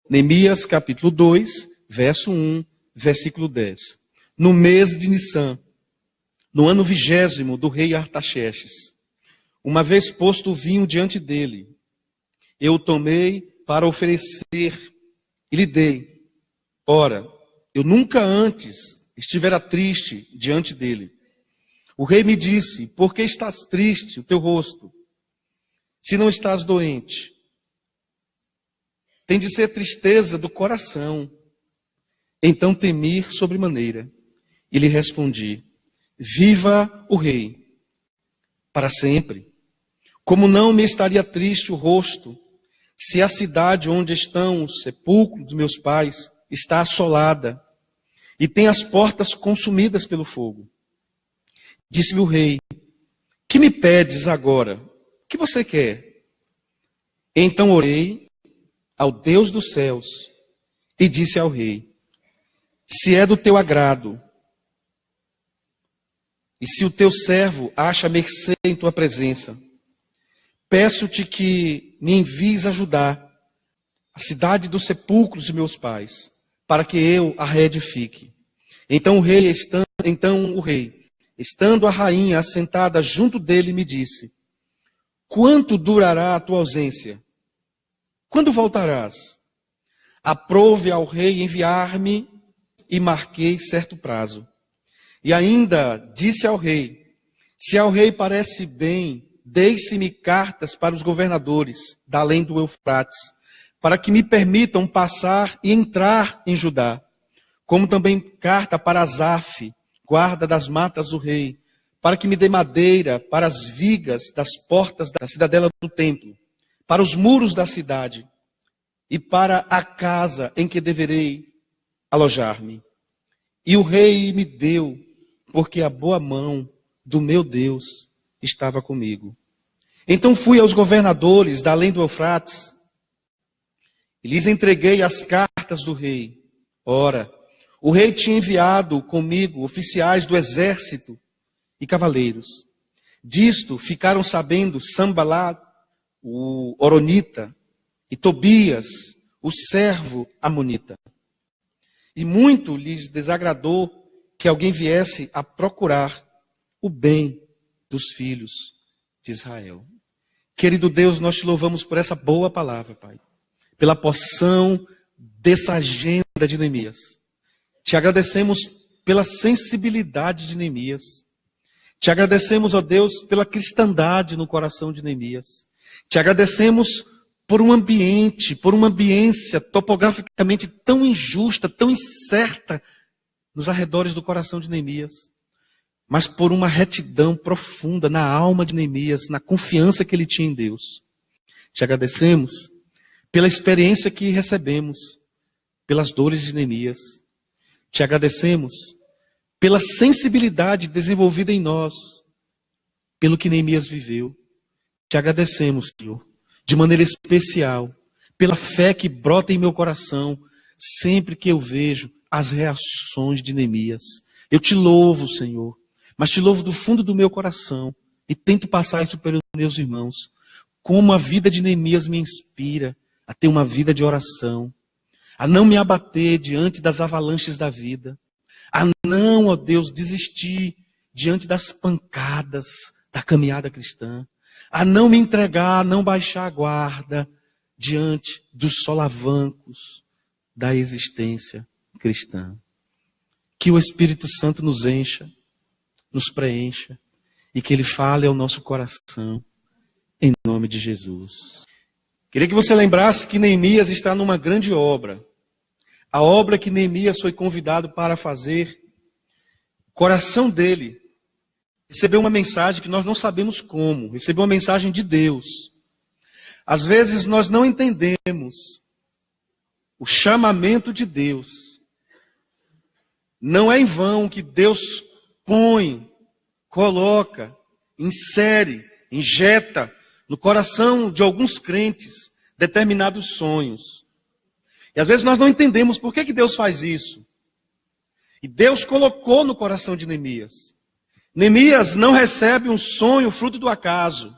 Neemias capítulo 2, verso 1, versículo 10. No mês de Nissan, no ano 20º do rei Artaxerxes, uma vez posto o vinho diante dele, eu o tomei para oferecer e lhe dei. Ora, eu nunca antes estivera triste diante dele. O rei me disse: por que estás triste o teu rosto, se não estás doente? Tem de ser tristeza do coração. Então temi sobremaneira e lhe respondi: viva o rei para sempre. Como não me estaria triste o rosto, se a cidade onde estão os sepulcros dos meus pais está assolada e tem as portas consumidas pelo fogo? Disse-lhe o rei: que me pedes agora? O que você quer? Então orei ao Deus dos céus e disse ao rei: se é do teu agrado, e se o teu servo acha mercê em tua presença, peço-te que me envies ajudar a cidade dos sepulcros de meus pais, para que eu a reedifique. Então o rei, estando a rainha assentada junto dele, me disse: quanto durará a tua ausência? Quando voltarás? Aprove ao rei enviar-me e marquei certo prazo. E ainda disse ao rei: se ao rei parece bem, deixe-me cartas para os governadores da além do Eufrates, para que me permitam passar e entrar em Judá, como também carta para Asaf, guarda das matas do rei, para que me dê madeira para as vigas das portas da cidadela do templo, para os muros da cidade e para a casa em que deverei alojar-me. E o rei me deu, porque a boa mão do meu Deus estava comigo. Então fui aos governadores da além do Eufrates e lhes entreguei as cartas do rei. Ora, o rei tinha enviado comigo oficiais do exército e cavaleiros. Disto ficaram sabendo Sambalá, o Horonita, e Tobias, o servo amonita. E muito lhes desagradou que alguém viesse a procurar o bem dos filhos de Israel. Querido Deus, nós te louvamos por essa boa palavra, Pai, pela porção dessa agenda de Neemias. Te agradecemos pela sensibilidade de Neemias. Te agradecemos, ó Deus, pela cristandade no coração de Neemias. Te agradecemos por um ambiente, por uma ambiência topograficamente tão injusta, tão incerta nos arredores do coração de Neemias, mas por uma retidão profunda na alma de Neemias, na confiança que ele tinha em Deus. Te agradecemos pela experiência que recebemos, pelas dores de Neemias. Te agradecemos pela sensibilidade desenvolvida em nós, pelo que Neemias viveu. Te agradecemos, Senhor, de maneira especial, pela fé que brota em meu coração, sempre que eu vejo as reações de Neemias. Eu te louvo, Senhor, mas te louvo do fundo do meu coração e tento passar isso pelos meus irmãos. Como a vida de Neemias me inspira a ter uma vida de oração, a não me abater diante das avalanches da vida, a não, ó Deus, desistir diante das pancadas da caminhada cristã, a não me entregar, a não baixar a guarda diante dos solavancos da existência cristã. Que o Espírito Santo nos encha, nos preencha e que Ele fale ao nosso coração, em nome de Jesus. Queria que você lembrasse que Neemias está numa grande obra. A obra que Neemias foi convidado para fazer, o coração dele recebeu uma mensagem que nós não sabemos como, recebeu uma mensagem de Deus. Às vezes nós não entendemos o chamamento de Deus. Não é em vão que Deus põe, coloca, insere, injeta no coração de alguns crentes determinados sonhos. E às vezes nós não entendemos por que Deus faz isso. E Deus colocou no coração de Neemias. Neemias não recebe um sonho fruto do acaso,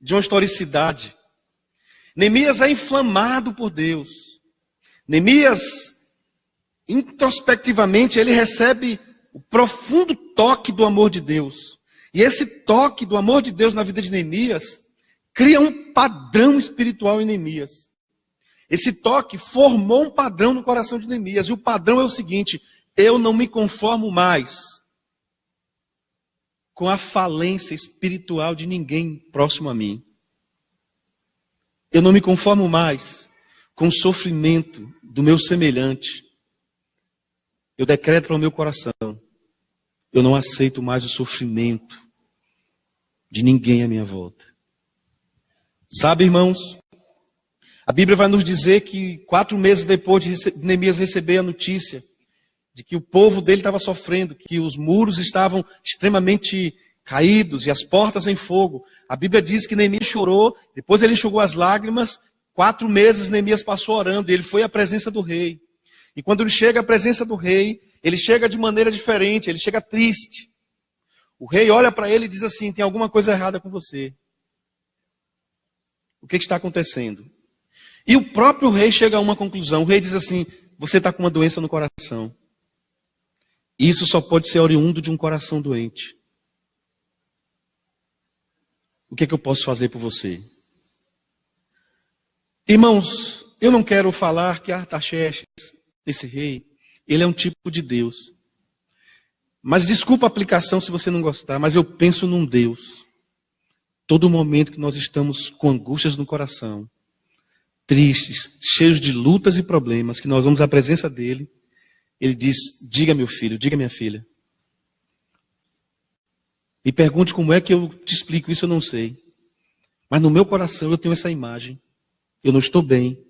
de uma historicidade. Neemias é inflamado por Deus. Neemias, introspectivamente, ele recebe o profundo toque do amor de Deus. E esse toque do amor de Deus na vida de Neemias cria um padrão espiritual em Neemias. Esse toque formou um padrão no coração de Neemias. E o padrão é o seguinte: eu não me conformo mais com a falência espiritual de ninguém próximo a mim. Eu não me conformo mais com o sofrimento do meu semelhante. Eu decreto para o meu coração: eu não aceito mais o sofrimento de ninguém à minha volta. Sabe, irmãos, a Bíblia vai nos dizer que 4 meses depois de Neemias receber a notícia de que o povo dele estava sofrendo, que os muros estavam extremamente caídos e as portas em fogo, a Bíblia diz que Neemias chorou, depois ele enxugou as lágrimas. 4 meses Neemias passou orando, e ele foi à presença do rei. E quando ele chega à presença do rei, ele chega de maneira diferente, ele chega triste. O rei olha para ele e diz assim: tem alguma coisa errada com você. O que está acontecendo? E o próprio rei chega a uma conclusão. O rei diz assim: você está com uma doença no coração. E isso só pode ser oriundo de um coração doente. O que eu posso fazer por você? Irmãos, eu não quero falar que Artaxerxes, esse rei, ele é um tipo de Deus. Mas desculpa a aplicação se você não gostar, mas eu penso num Deus. Todo momento que nós estamos com angústias no coração, tristes, cheios de lutas e problemas, que nós vamos à presença dele, ele diz: diga meu filho, diga minha filha. Me pergunte como é que eu te explico isso, eu não sei. Mas no meu coração eu tenho essa imagem. Eu não estou bem.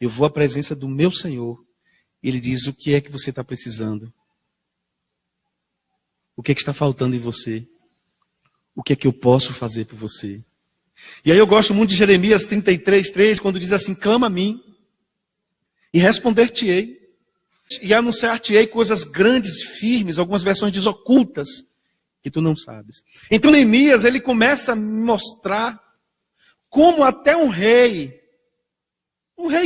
Eu vou à presença do meu Senhor. Ele diz: o que é que você está precisando? O que é que está faltando em você? O que é que eu posso fazer por você? E aí eu gosto muito de Jeremias 33:3, quando diz assim: clama a mim, e responder-te-ei, e anunciar-te-ei coisas grandes, firmes, algumas versões dizem ocultas, que tu não sabes. Então Neemias, ele começa a mostrar como até um rei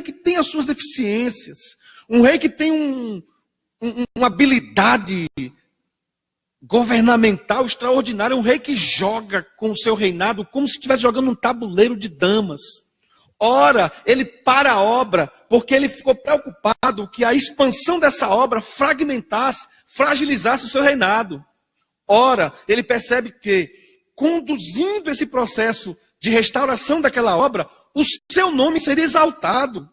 que tem as suas deficiências, um rei que tem uma habilidade governamental extraordinária, um rei que joga com o seu reinado como se estivesse jogando um tabuleiro de damas. Ora, ele para a obra, porque ele ficou preocupado que a expansão dessa obra fragmentasse, fragilizasse o seu reinado. Ora, ele percebe que, conduzindo esse processo de restauração daquela obra, o seu nome seria exaltado.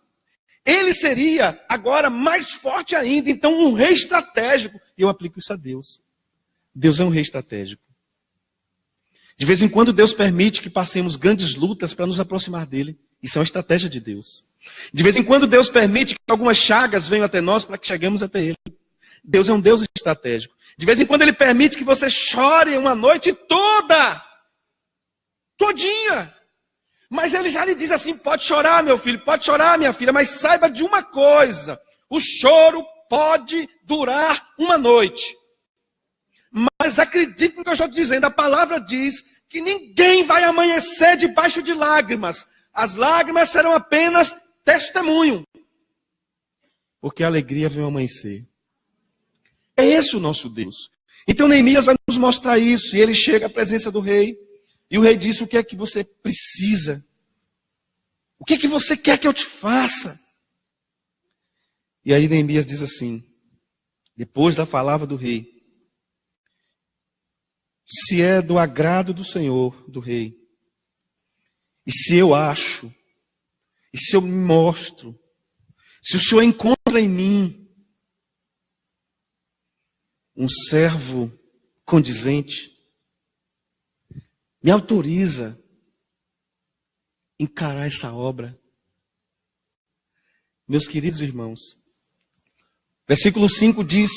Ele seria agora mais forte ainda. Então, um rei estratégico. E eu aplico isso a Deus. Deus é um rei estratégico. De vez em quando Deus permite que passemos grandes lutas para nos aproximar dele. Isso é uma estratégia de Deus. De vez em quando Deus permite que algumas chagas venham até nós para que cheguemos até ele. Deus é um Deus estratégico. De vez em quando ele permite que você chore uma noite toda. Todinha. Mas ele já lhe diz assim: pode chorar, meu filho, pode chorar, minha filha, mas saiba de uma coisa: o choro pode durar uma noite. Mas acredite no que eu estou dizendo, a palavra diz que ninguém vai amanhecer debaixo de lágrimas. As lágrimas serão apenas testemunho. Porque a alegria vem ao amanhecer. É esse o nosso Deus. Então Neemias vai nos mostrar isso. E ele chega à presença do rei. E o rei diz: o que é que você precisa? O que é que você quer que eu te faça? E aí Neemias diz assim, depois da palavra do rei: se é do agrado do Senhor, do rei, e se eu acho, e se eu me mostro, se o Senhor encontra em mim um servo condizente, me autoriza a encarar essa obra. Meus queridos irmãos, versículo 5 diz: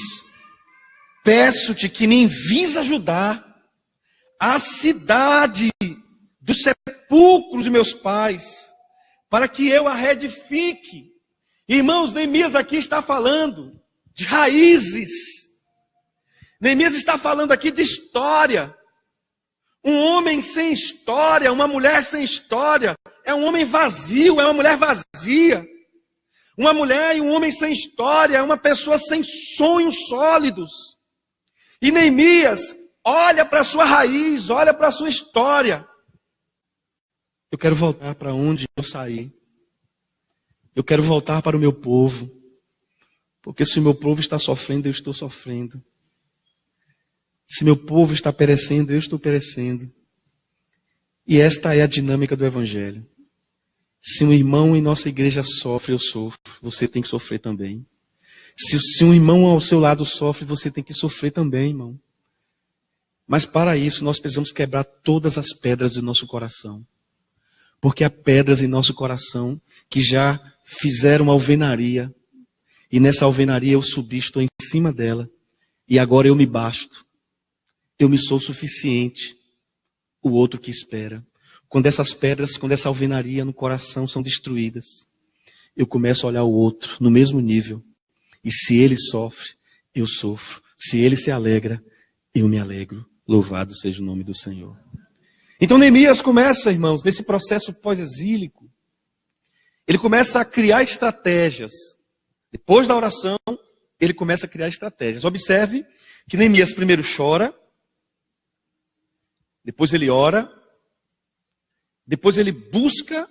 peço-te que me envies ajudar a cidade dos sepulcros de meus pais, para que eu a reedifique. Irmãos, Neemias aqui está falando de raízes. Neemias está falando aqui de história. Um homem sem história, uma mulher sem história, é um homem vazio, é uma mulher vazia. Uma mulher e um homem sem história, uma pessoa sem sonhos sólidos. E Neemias olha para a sua raiz, olha para a sua história. Eu quero voltar para onde eu saí. Eu quero voltar para o meu povo. Porque se o meu povo está sofrendo, eu estou sofrendo. Se meu povo está perecendo, eu estou perecendo. E esta é a dinâmica do Evangelho. Se um irmão em nossa igreja sofre, eu sofro. Você tem que sofrer também. Se um irmão ao seu lado sofre, você tem que sofrer também, irmão. Mas para isso, nós precisamos quebrar todas as pedras do nosso coração. Porque há pedras em nosso coração que já fizeram alvenaria. E nessa alvenaria eu subi, estou em cima dela. E agora eu me basto. Eu me sou suficiente. O outro que espera. Quando essas pedras, quando essa alvenaria no coração são destruídas, eu começo a olhar o outro no mesmo nível. E se ele sofre, eu sofro. Se ele se alegra, eu me alegro. Louvado seja o nome do Senhor. Então Neemias começa, irmãos, nesse processo pós-exílico. Ele começa a criar estratégias. Depois da oração, ele começa a criar estratégias. Observe que Neemias primeiro chora, depois ele ora, depois ele busca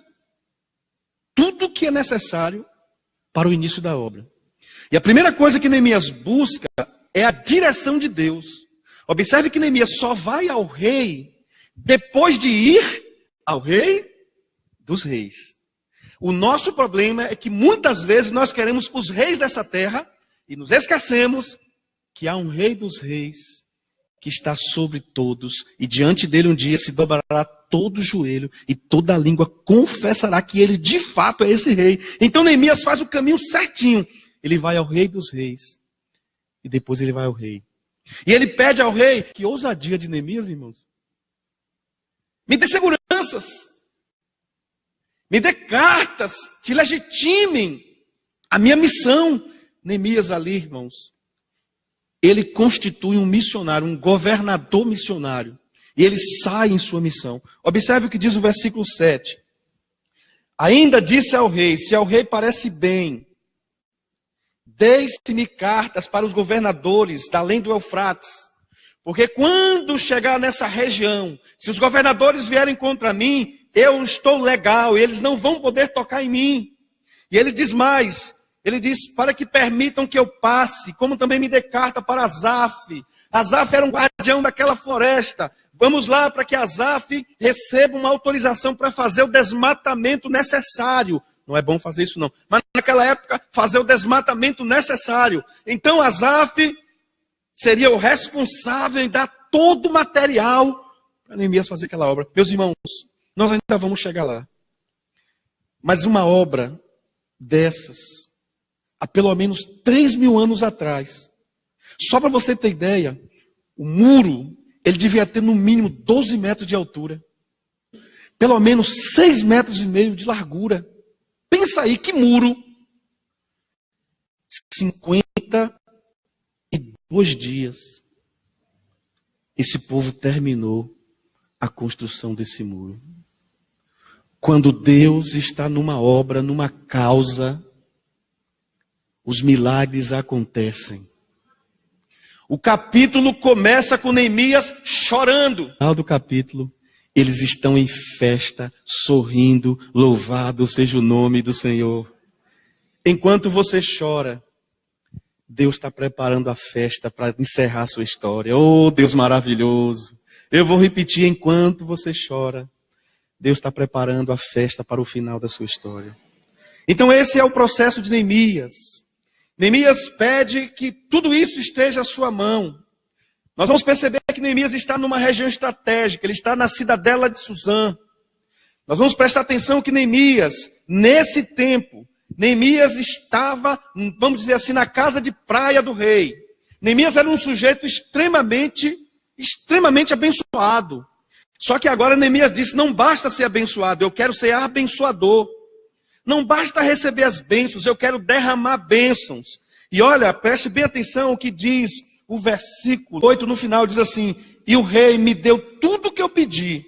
tudo que é necessário para o início da obra. E a primeira coisa que Neemias busca é a direção de Deus. Observe que Neemias só vai ao rei depois de ir ao rei dos reis. O nosso problema é que muitas vezes nós queremos os reis dessa terra e nos esquecemos que há um rei dos reis que está sobre todos e diante dele um dia se dobrará todo o joelho e toda a língua confessará que ele de fato é esse rei. Então Neemias faz o caminho certinho. Ele vai ao rei dos reis e depois ele vai ao rei. E ele pede ao rei, que ousadia de Neemias, irmãos. Me dê seguranças. Me dê cartas que legitimem a minha missão. Neemias ali, irmãos, ele constitui um missionário, um governador missionário. E ele sai em sua missão. Observe o que diz o versículo 7. Ainda disse ao rei, se ao rei parece bem, deixe-me cartas para os governadores da além do Eufrates. Porque quando chegar nessa região, se os governadores vierem contra mim, eu estou legal, e eles não vão poder tocar em mim. E ele diz mais, ele diz, para que permitam que eu passe, como também me dê carta para Asaf. Asaf era um guardião daquela floresta. Vamos lá para que Asaf receba uma autorização para fazer o desmatamento necessário. Não é bom fazer isso não. Mas naquela época, fazer o desmatamento necessário. Então Asaf seria o responsável em dar todo o material para Neemias fazer aquela obra. Meus irmãos, nós ainda vamos chegar lá. Mas uma obra dessas, há pelo menos 3.000 anos atrás, só para você ter ideia, o muro, ele devia ter no mínimo 12 metros de altura. Pelo menos 6,5 metros de largura. Pensa aí, que muro. 52 dias. Esse povo terminou a construção desse muro. Quando Deus está numa obra, numa causa, os milagres acontecem. O capítulo começa com Neemias chorando. No final do capítulo, eles estão em festa, sorrindo, louvado seja o nome do Senhor. Enquanto você chora, Deus está preparando a festa para encerrar a sua história. Oh, Deus maravilhoso. Eu vou repetir, enquanto você chora, Deus está preparando a festa para o final da sua história. Então esse é o processo de Neemias. Neemias pede que tudo isso esteja à sua mão. Nós vamos perceber que Neemias está numa região estratégica, ele está na cidadela de Suzã. Nós vamos prestar atenção que Neemias, nesse tempo, Neemias estava, vamos dizer assim, na casa de praia do rei. Neemias era um sujeito extremamente abençoado. Só que agora Neemias disse, não basta ser abençoado, eu quero ser abençoador. Não basta receber as bênçãos, eu quero derramar bênçãos. E olha, preste bem atenção o que diz o versículo 8 no final, diz assim, e o rei me deu tudo o que eu pedi,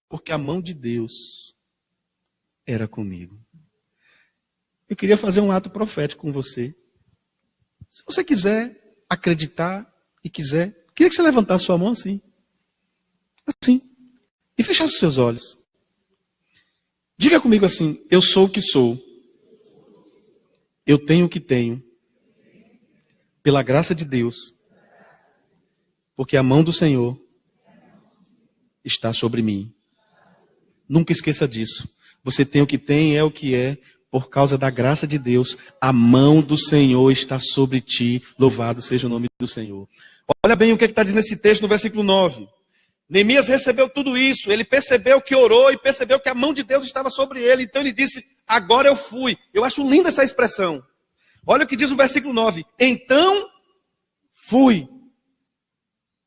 porque a mão de Deus era comigo. eu queria fazer um ato profético com você. Se você quiser acreditar e quiser, queria que você levantasse sua mão assim. Assim. E fechasse os seus olhos. Diga comigo assim: eu sou o que sou. Eu tenho o que tenho. Pela graça de Deus. Porque a mão do Senhor está sobre mim. Nunca esqueça disso. Você tem o que tem, é o que é. Por causa da graça de Deus, a mão do Senhor está sobre ti. Louvado seja o nome do Senhor. Olha bem o que está dizendo esse texto no versículo 9. Neemias recebeu tudo isso. Ele percebeu que orou e percebeu que a mão de Deus estava sobre ele. Então ele disse: agora eu fui. Eu acho linda essa expressão. Olha o que diz o versículo 9. Então fui.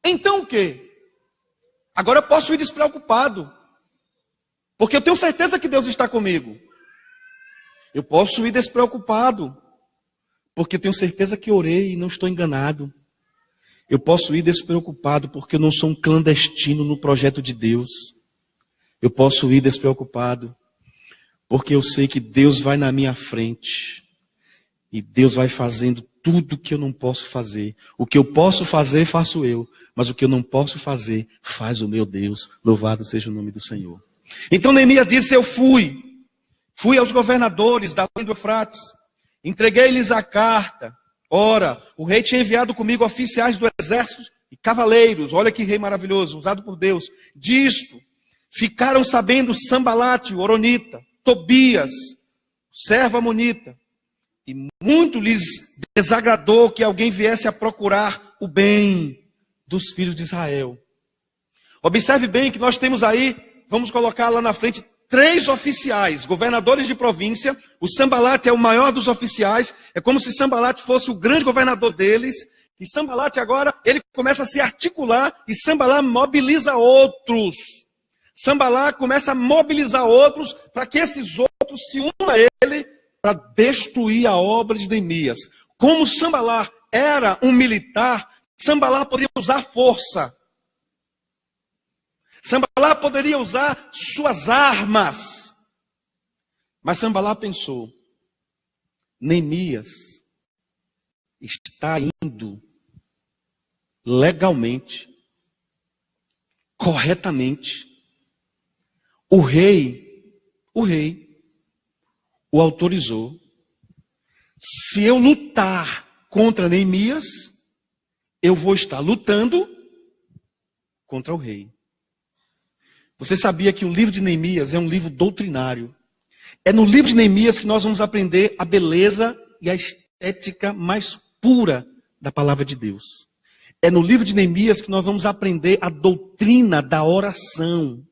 Então o quê? Agora eu posso ir despreocupado. Porque eu tenho certeza que Deus está comigo. Eu posso ir despreocupado, porque eu tenho certeza que orei e não estou enganado. Eu posso ir despreocupado, porque eu não sou um clandestino no projeto de Deus. Eu posso ir despreocupado, porque eu sei que Deus vai na minha frente. E Deus vai fazendo tudo o que eu não posso fazer. O que eu posso fazer, faço eu. Mas o que eu não posso fazer, faz o meu Deus. Louvado seja o nome do Senhor. Então Neemias disse: eu fui. Fui aos governadores da além do Eufrates, entreguei-lhes a carta. Ora, o rei tinha enviado comigo oficiais do exército e cavaleiros. Olha que rei maravilhoso, usado por Deus. Disto ficaram sabendo Sambalate, o Horonita, Tobias, o servo amonita. E muito lhes desagradou que alguém viesse a procurar o bem dos filhos de Israel. Observe bem que nós temos aí, vamos colocar lá na frente, 3 oficiais, governadores de província. O Sambalate é o maior dos oficiais. É como se Sambalate fosse o grande governador deles. E Sambalate agora, ele começa a se articular e Sambalate mobiliza outros. Sambalate começa a mobilizar outros para que esses outros se unam a ele para destruir a obra de Neemias. Como Sambalate era um militar, Sambalate poderia usar força. Sambalate poderia usar suas armas. Mas Sambalate pensou: Neemias está indo legalmente, corretamente. O rei o autorizou. Se eu lutar contra Neemias, eu vou estar lutando contra o rei. Você sabia que o livro de Neemias é um livro doutrinário? É no livro de Neemias que nós vamos aprender a beleza e a estética mais pura da palavra de Deus. É no livro de Neemias que nós vamos aprender a doutrina da oração.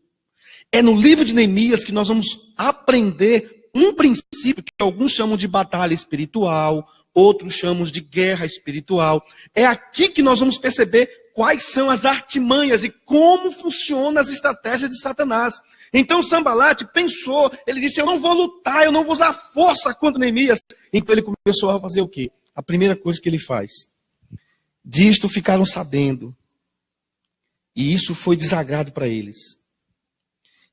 É no livro de Neemias que nós vamos aprender um princípio que alguns chamam de batalha espiritual, outros chamam de guerra espiritual. É aqui que nós vamos perceber quais são as artimanhas e como funcionam as estratégias de Satanás. Então Sambalate pensou, ele disse: eu não vou lutar, eu não vou usar força contra Neemias. Então ele começou a fazer o quê? A primeira coisa que ele faz: disto ficaram sabendo. E isso foi desagrado para eles.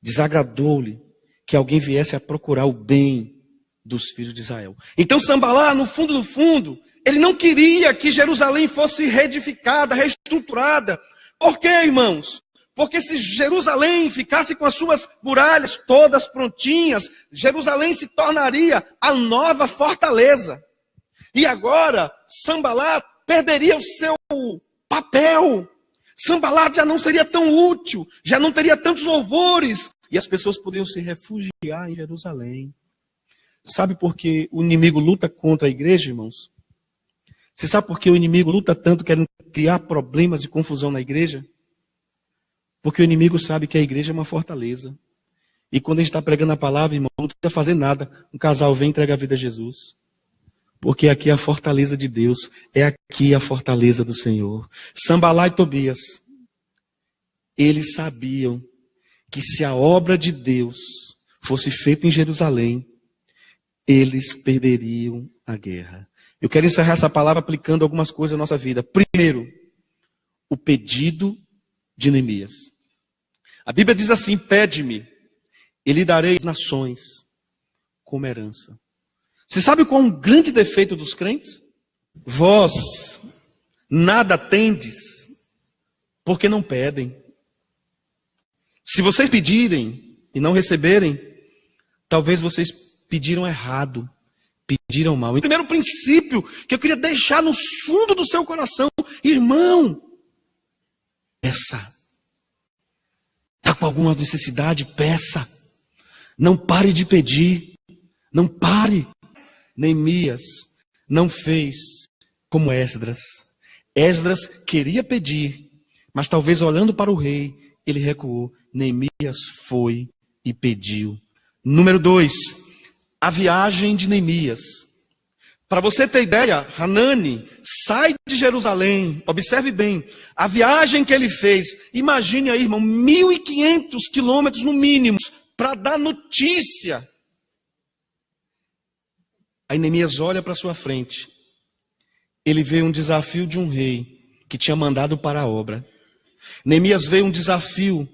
Desagradou-lhe que alguém viesse a procurar o bem dos filhos de Israel. Então Sambalate, no fundo, ele não queria que Jerusalém fosse reedificada, reestruturada. Por quê, irmãos? Porque se Jerusalém ficasse com as suas muralhas todas prontinhas, Jerusalém se tornaria a nova fortaleza. E agora, Sambalate perderia o seu papel. Sambalate já não seria tão útil, já não teria tantos louvores. E as pessoas poderiam se refugiar em Jerusalém. Sabe por que o inimigo luta contra a igreja, irmãos? Você sabe por que o inimigo luta tanto querendo criar problemas e confusão na igreja? Porque o inimigo sabe que a igreja é uma fortaleza. E quando a gente está pregando a palavra, irmão, não precisa fazer nada. Um casal vem e entrega a vida a Jesus. Porque aqui é a fortaleza de Deus. É aqui a fortaleza do Senhor. Sambalate e Tobias, eles sabiam que se a obra de Deus fosse feita em Jerusalém, eles perderiam a guerra. Eu quero encerrar essa palavra aplicando algumas coisas na nossa vida. Primeiro, o pedido de Neemias. A Bíblia diz assim: pede-me, e lhe darei as nações como herança. Você sabe qual é um grande defeito dos crentes? Vós nada tendes, porque não pedem. Se vocês pedirem e não receberem, talvez vocês pediram errado, pediram mal. O primeiro princípio que eu queria deixar no fundo do seu coração, irmão, peça. Está com alguma necessidade, peça. Não pare de pedir. Não pare. Neemias não fez como Esdras. Esdras queria pedir, mas talvez olhando para o rei, ele recuou. Neemias foi e pediu. Número 2, a viagem de Neemias. Para você ter ideia, Hanani sai de Jerusalém, observe bem, a viagem que ele fez, imagine aí, irmão, 1.500 quilômetros no mínimo, para dar notícia. Aí Neemias olha para sua frente, ele vê um desafio de um rei que tinha mandado para a obra. Neemias vê um desafio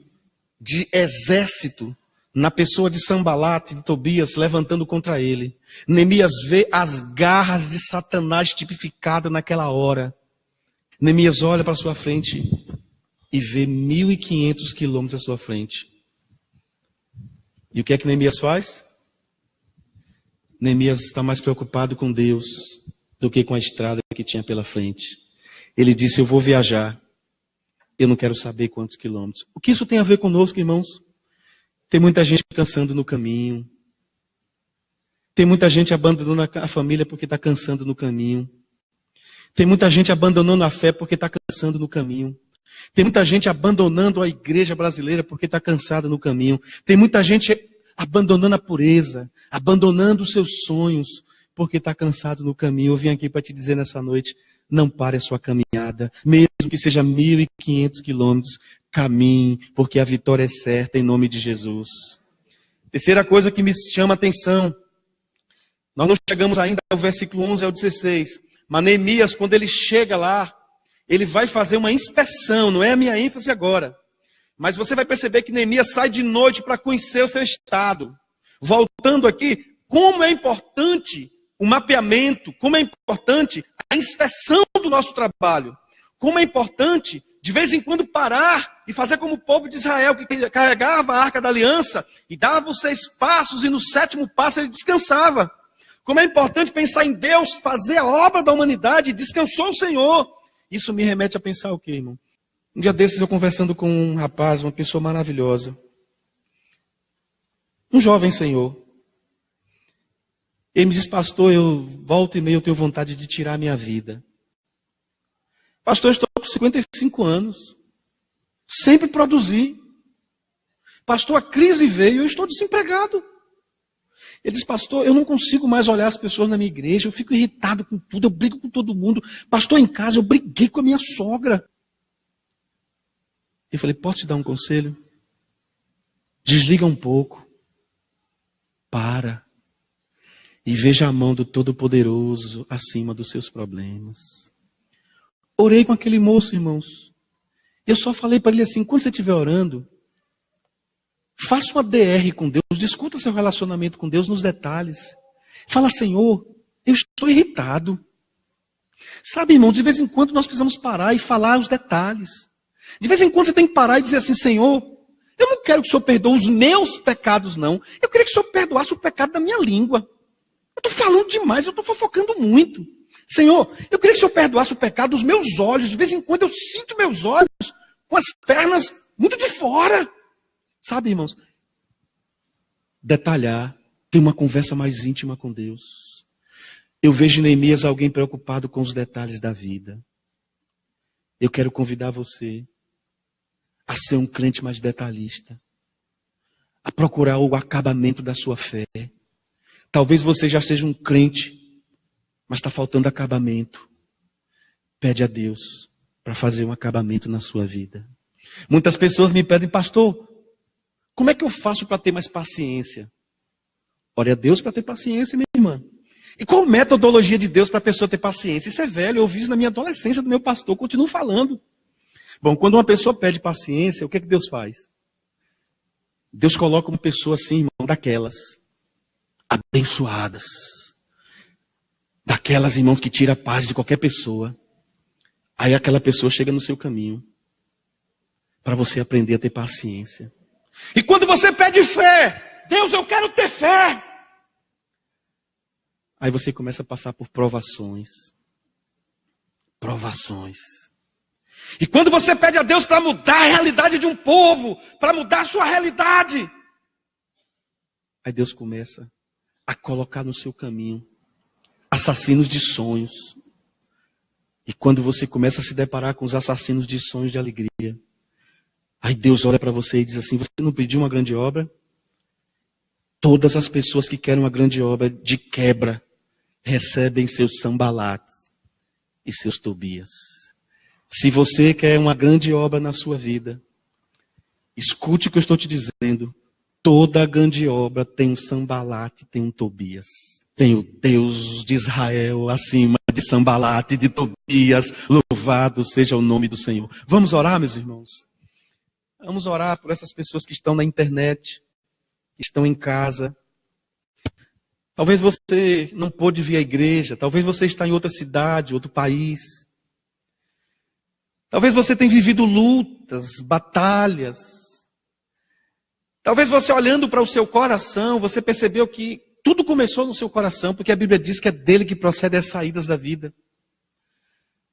de exército na pessoa de Sanbalate, de Tobias, levantando contra ele. Neemias vê as garras de Satanás tipificadas naquela hora. Neemias olha para sua frente e vê 1.500 quilômetros à sua frente. E o que é que Neemias faz? Neemias está mais preocupado com Deus do que com a estrada que tinha pela frente. Ele disse, eu vou viajar. Eu não quero saber quantos quilômetros. O que isso tem a ver conosco, irmãos? Tem muita gente cansando no caminho. Tem muita gente abandonando a família porque está cansando no caminho. Tem muita gente abandonando a fé porque está cansando no caminho. Tem muita gente abandonando a igreja brasileira porque está cansada no caminho. Tem muita gente abandonando a pureza, abandonando os seus sonhos porque está cansado no caminho. Eu vim aqui para te dizer nessa noite, não pare a sua caminhada, mesmo que seja 1.500 quilômetros, caminhe, porque a vitória é certa em nome de Jesus. Terceira coisa que me chama a atenção, nós não chegamos ainda ao versículo 11 ao 16, mas Neemias, quando ele chega lá, ele vai fazer uma inspeção, não é a minha ênfase agora, mas você vai perceber que Neemias sai de noite para conhecer o seu estado. Voltando aqui, como é importante o mapeamento, como é importante a inspeção do nosso trabalho, como é importante de vez em quando parar e fazer como o povo de Israel, que carregava a arca da aliança e dava os 6 passos e no 7º passo ele descansava. Como é importante pensar em Deus, fazer a obra da humanidade, descansou o Senhor. Isso me remete a pensar o quê, irmão? Um dia desses eu conversando com um rapaz, uma pessoa maravilhosa. Um jovem senhor. Ele me disse, pastor, eu volta e meia eu tenho vontade de tirar a minha vida. Pastor, eu estou com 55 anos. Sempre produzi. Pastor, a crise veio, eu estou desempregado. Ele disse, pastor, eu não consigo mais olhar as pessoas na minha igreja, eu fico irritado com tudo, eu brigo com todo mundo. Pastor, em casa eu briguei com a minha sogra. Eu falei, posso te dar um conselho? Desliga um pouco. Para. E veja a mão do Todo-Poderoso acima dos seus problemas. Orei com aquele moço, irmãos. Eu só falei para ele assim, quando você estiver orando, faça uma DR com Deus, discuta seu relacionamento com Deus nos detalhes. Fala, Senhor, eu estou irritado. Sabe, irmão, de vez em quando nós precisamos parar e falar os detalhes. De vez em quando você tem que parar e dizer assim, Senhor, eu não quero que o Senhor perdoe os meus pecados, não. Eu queria que o Senhor perdoasse o pecado da minha língua. Eu estou falando demais, eu estou fofocando muito. Senhor, eu queria que o Senhor perdoasse o pecado dos meus olhos. De vez em quando eu sinto meus olhos com as pernas muito de fora. Sabe, irmãos? Detalhar, ter uma conversa mais íntima com Deus. Eu vejo em Neemias alguém preocupado com os detalhes da vida. Eu quero convidar você a ser um crente mais detalhista. A procurar o acabamento da sua fé. Talvez você já seja um crente, mas está faltando acabamento. Pede a Deus para fazer um acabamento na sua vida. Muitas pessoas me pedem, pastor, como é que eu faço para ter mais paciência? Ore a Deus para ter paciência, minha irmã. E qual a metodologia de Deus para a pessoa ter paciência? Isso é velho, eu ouvi isso na minha adolescência do meu pastor, continuo falando. Bom, quando uma pessoa pede paciência, o que é que Deus faz? Deus coloca uma pessoa assim, irmão, daquelas, abençoadas, daquelas, irmãos, que tira a paz de qualquer pessoa. Aí aquela pessoa chega no seu caminho para você aprender a ter paciência. E quando você pede fé, Deus, eu quero ter fé. Aí você começa a passar por provações. Provações. E quando você pede a Deus para mudar a realidade de um povo, para mudar a sua realidade, aí Deus começa a colocar no seu caminho assassinos de sonhos. E quando você começa a se deparar com os assassinos de sonhos de alegria, aí Deus olha para você e diz assim: você não pediu uma grande obra? Todas as pessoas que querem uma grande obra de quebra recebem seus Sanbalates e seus Tobias. Se você quer uma grande obra na sua vida, escute o que eu estou te dizendo. Toda grande obra tem um Sanbalate, tem um Tobias. Tem o Deus de Israel acima de Sanbalate, de Tobias. Louvado seja o nome do Senhor. Vamos orar, meus irmãos? Vamos orar por essas pessoas que estão na internet, que estão em casa. Talvez você não pôde vir à igreja. Talvez você está em outra cidade, outro país. Talvez você tenha vivido lutas, batalhas. Talvez você olhando para o seu coração, você percebeu que tudo começou no seu coração, porque a Bíblia diz que é dele que procedem as saídas da vida.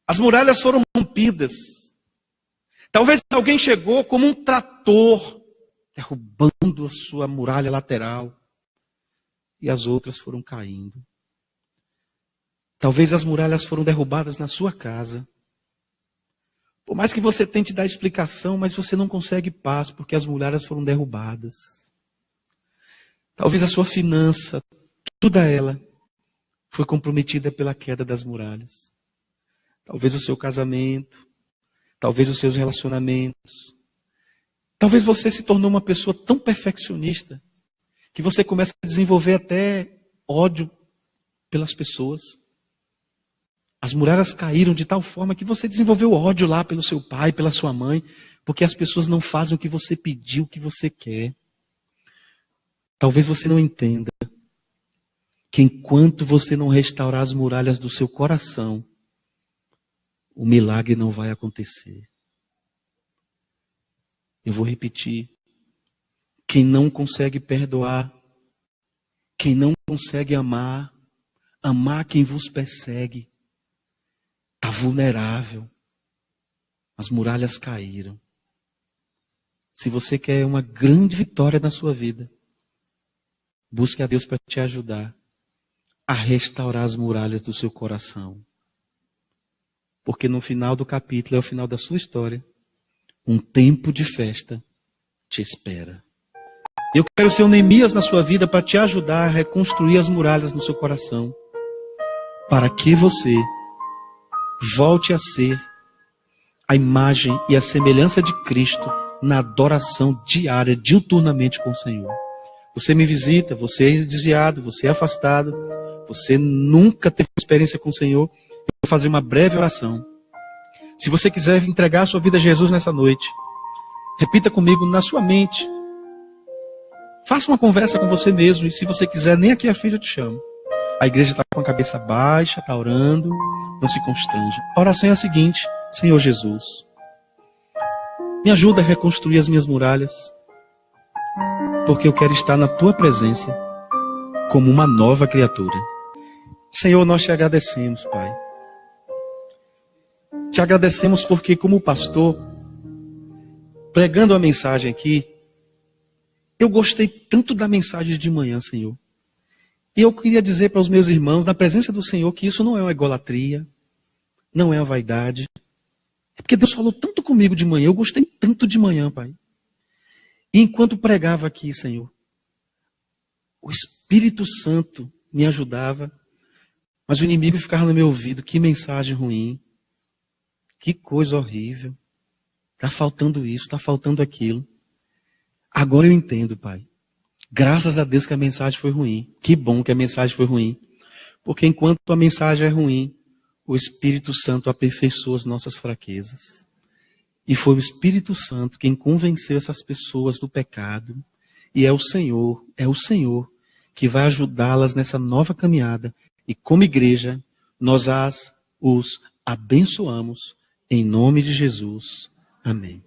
As muralhas foram rompidas. Talvez alguém chegou como um trator, derrubando a sua muralha lateral, e as outras foram caindo. Talvez as muralhas foram derrubadas na sua casa. Por mais que você tente dar explicação, mas você não consegue paz, porque as muralhas foram derrubadas. Talvez a sua finança, toda ela, foi comprometida pela queda das muralhas. Talvez o seu casamento, talvez os seus relacionamentos. Talvez você se tornou uma pessoa tão perfeccionista, que você começa a desenvolver até ódio pelas pessoas. As muralhas caíram de tal forma que você desenvolveu ódio lá pelo seu pai, pela sua mãe, porque as pessoas não fazem o que você pediu, o que você quer. Talvez você não entenda que enquanto você não restaurar as muralhas do seu coração, o milagre não vai acontecer. Eu vou repetir. Quem não consegue perdoar, quem não consegue amar quem vos persegue, está vulnerável. As muralhas caíram. Se você quer uma grande vitória na sua vida, busque a Deus para te ajudar a restaurar as muralhas do seu coração. Porque no final do capítulo, é o final da sua história, um tempo de festa te espera. Eu quero ser um Neemias na sua vida para te ajudar a reconstruir as muralhas no seu coração, para que você volte a ser a imagem e a semelhança de Cristo na adoração diária, diuturnamente com o Senhor. Você me visita, você é desviado, você é afastado, você nunca teve experiência com o Senhor. Eu vou fazer uma breve oração. Se você quiser entregar a sua vida a Jesus nessa noite, repita comigo na sua mente. Faça uma conversa com você mesmo, e se você quiser, nem aqui à frente eu te chamo. A igreja está com a cabeça baixa, está orando, não se constrange. A oração é a seguinte: Senhor Jesus, me ajuda a reconstruir as minhas muralhas, porque eu quero estar na tua presença como uma nova criatura. Senhor, nós te agradecemos, Pai. Te agradecemos porque, como pastor, pregando a mensagem aqui, eu gostei tanto da mensagem de manhã, Senhor. E eu queria dizer para os meus irmãos, na presença do Senhor, que isso não é uma idolatria, não é uma vaidade. É porque Deus falou tanto comigo de manhã, eu gostei tanto de manhã, Pai. E enquanto pregava aqui, Senhor, o Espírito Santo me ajudava, mas o inimigo ficava no meu ouvido: que mensagem ruim, que coisa horrível, está faltando isso, está faltando aquilo. Agora eu entendo, Pai. Graças a Deus que a mensagem foi ruim. Que bom que a mensagem foi ruim. Porque enquanto a mensagem é ruim, o Espírito Santo aperfeiçoa as nossas fraquezas. E foi o Espírito Santo quem convenceu essas pessoas do pecado. E é o Senhor que vai ajudá-las nessa nova caminhada. E como igreja, nós os abençoamos em nome de Jesus. Amém.